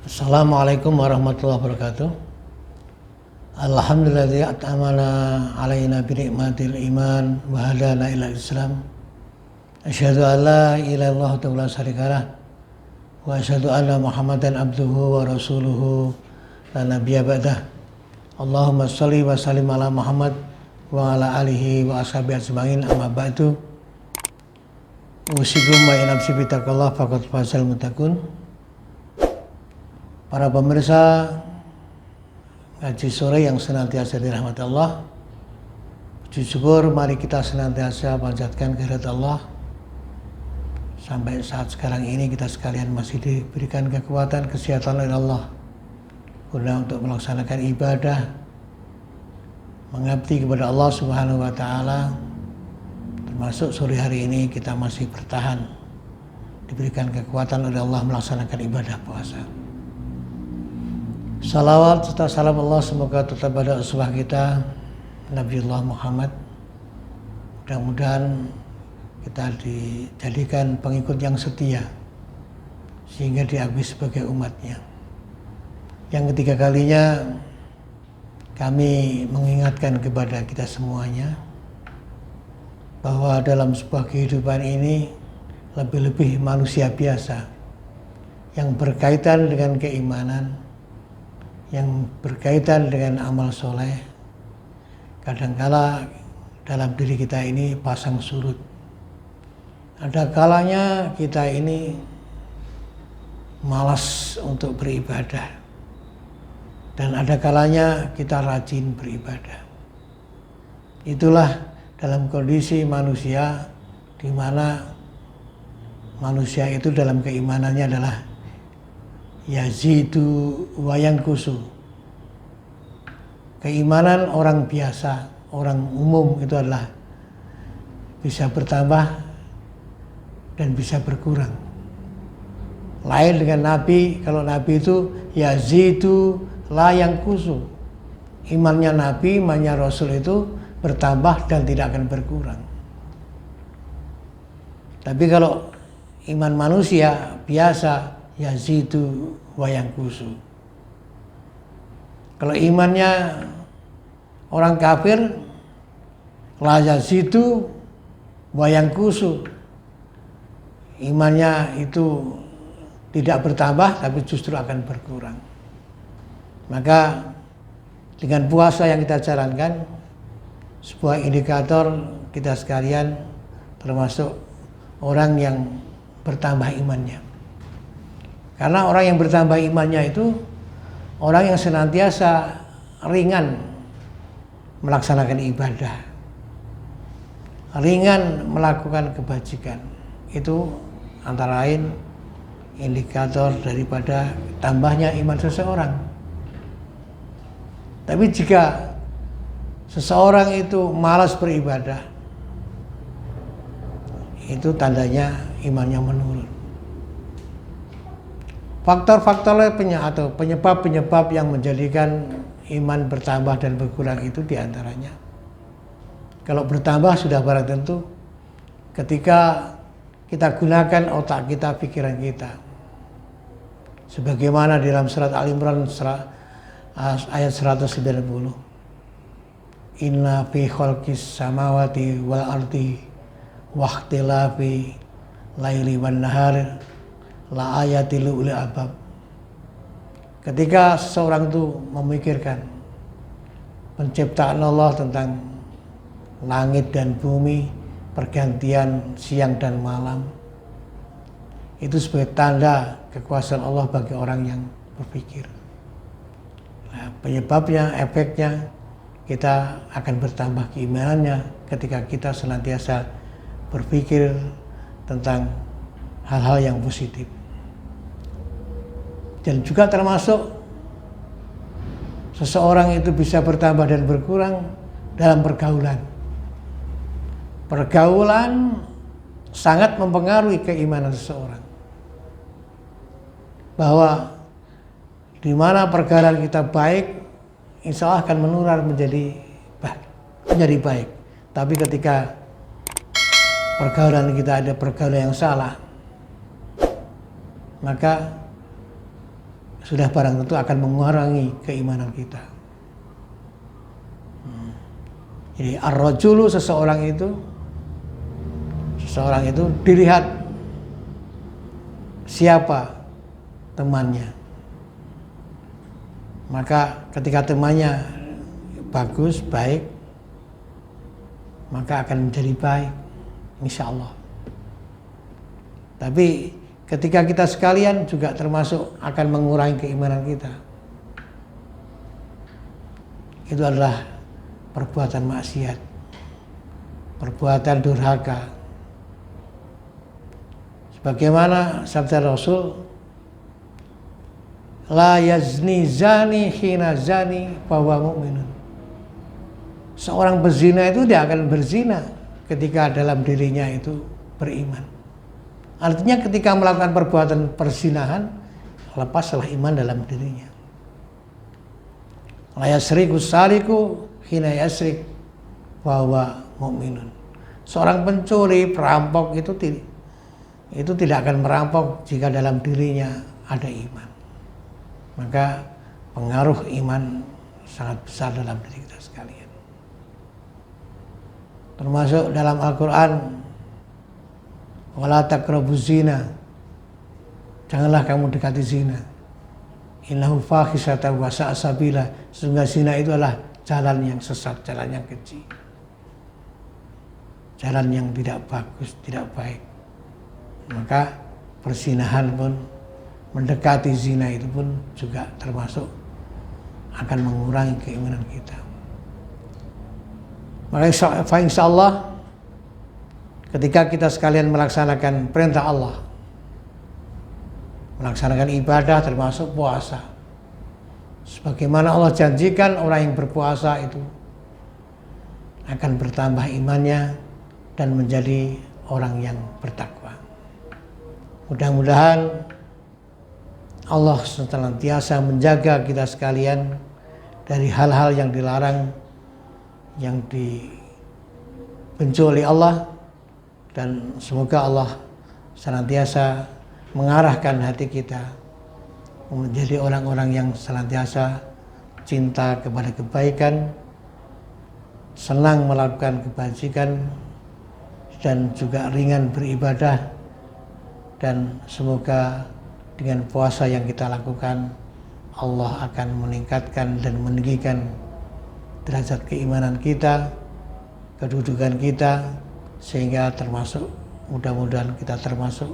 Assalamualaikum warahmatullahi wabarakatuh. Alhamdulillah at'amana alaina binikmatil iman wa hadana ila islam. Asyhadu an la ilaha illallah wa syarikalah wa asyhadu anna Muhammadan abduhu wa rasuluhu la nabiyya ba'dah. Allahumma shalli wa sallim ala Muhammad wa ala alihi wa ashabihi ajmain, amma ba'du. Usikum wa nafsi bi taqwallah faqad fazal muttaqun. Para pemirsa ngaji sore yang senantiasa dirahmati Allah, puji syukur mari kita senantiasa panjatkan kehadirat Allah. Sampai saat sekarang ini kita sekalian masih diberikan kekuatan, kesehatan oleh Allah guna untuk melaksanakan ibadah, mengabdi kepada Allah Subhanahu wa taala. Termasuk sore hari ini kita masih bertahan, diberikan kekuatan oleh Allah melaksanakan ibadah puasa. Salawat serta salam Allah semoga tetap pada uswah kita Nabiullah Muhammad. Mudah-mudahan kita dijadikan pengikut yang setia sehingga diakui sebagai umatnya. Yang ketiga kalinya kami mengingatkan kepada kita semuanya bahwa dalam sebuah kehidupan ini lebih-lebih manusia biasa yang berkaitan dengan keimanan, yang berkaitan dengan amal soleh, kadangkala dalam diri kita ini pasang surut. Ada kalanya kita ini malas untuk beribadah, dan ada kalanya kita rajin beribadah. Itulah dalam kondisi manusia di mana manusia itu dalam keimanannya adalah yazidu wa yanqusu. Keimanan orang biasa, orang umum itu adalah bisa bertambah dan bisa berkurang. Lain dengan Nabi, kalau Nabi itu yazidu la yanqusu. Imannya Nabi, imannya Rasul itu bertambah dan tidak akan berkurang. Tapi kalau iman manusia biasa yazidu wa yanqusu. Kalau imannya orang kafir la yazidu wa yanqusu. Imannya itu tidak bertambah tapi justru akan berkurang. Maka dengan puasa yang kita jalankan, sebuah indikator kita sekalian termasuk orang yang bertambah imannya. Karena orang yang bertambah imannya itu orang yang senantiasa ringan melaksanakan ibadah, ringan melakukan kebajikan. Itu antara lain indikator daripada tambahnya iman seseorang. Tapi jika seseorang itu malas beribadah, itu tandanya imannya menurun. Faktor-faktor atau penyebab-penyebab yang menjadikan iman bertambah dan berkurang itu diantaranya. Kalau bertambah sudah barang tentu ketika kita gunakan otak kita, pikiran kita. Sebagaimana di dalam surat Al-Imran ayat 190. Inna fi khalqis samawati wal ardi wa ikhtilafi laili wan nahar la ayatil ulil albab. Ketika seseorang itu memikirkan penciptaan Allah tentang langit dan bumi, pergantian siang dan malam, itu sebagai tanda kekuasaan Allah bagi orang yang berpikir. Nah, penyebabnya, efeknya, kita akan bertambah keimanannya ketika kita senantiasa berpikir tentang hal-hal yang positif. Dan juga termasuk seseorang itu bisa bertambah dan berkurang dalam pergaulan. Pergaulan sangat mempengaruhi keimanan seseorang. Bahwa di mana pergaulan kita baik, insya Allah akan menular menjadi baik. Tapi ketika pergaulan kita ada pergaulan yang salah, maka sudah barang tentu akan mengurangi keimanan kita. Jadi ar-rajulu seseorang itu dilihat siapa temannya. Maka ketika temannya bagus, baik, maka akan menjadi baik, insya Allah. Tapi ketika kita sekalian juga termasuk akan mengurangi keimanan kita. Itu adalah perbuatan maksiat, perbuatan durhaka. Sebagaimana sabda Rasul, la yazni zani hina zani fahuwa mu'minun. Seorang berzina itu dia akan berzina ketika dalam dirinya itu beriman. Artinya ketika melakukan perbuatan perzinahan, lepaslah iman dalam dirinya. La yasriku sariku hina yasrik fahuwa mu'minun. Seorang pencuri, perampok itu tidak akan merampok jika dalam dirinya ada iman. Maka pengaruh iman sangat besar dalam diri kita sekalian. Termasuk dalam Al-Quran, wala taqrabuz zina, janganlah kamu dekati zina, innahu fahisatan wa sa'a sabila, sesungguhnya zina itu adalah jalan yang sesat, jalan yang keji, jalan yang tidak bagus, tidak baik. Maka perzinahan pun, mendekati zina itu pun juga termasuk akan mengurangi keimanan kita. Maka insya Allah ketika kita sekalian melaksanakan perintah Allah, melaksanakan ibadah termasuk puasa, sebagaimana Allah janjikan orang yang berpuasa itu akan bertambah imannya dan menjadi orang yang bertakwa. Mudah-mudahan Allah senantiasa menjaga kita sekalian dari hal-hal yang dilarang, yang dibenci oleh Allah, dan semoga Allah senantiasa mengarahkan hati kita menjadi orang-orang yang senantiasa cinta kepada kebaikan, senang melakukan kebajikan, dan juga ringan beribadah. Dan semoga dengan puasa yang kita lakukan, Allah akan meningkatkan dan meninggikan derajat keimanan kita, kedudukan kita, sehingga mudah-mudahan kita termasuk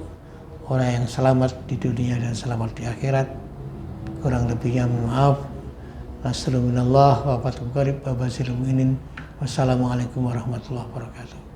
orang yang selamat di dunia dan selamat di akhirat. Kurang lebihnya maaf. Nasrul minallah wa fathun qarib wa basyiril mu'minin. Wassalamualaikum warahmatullahi wabarakatuh.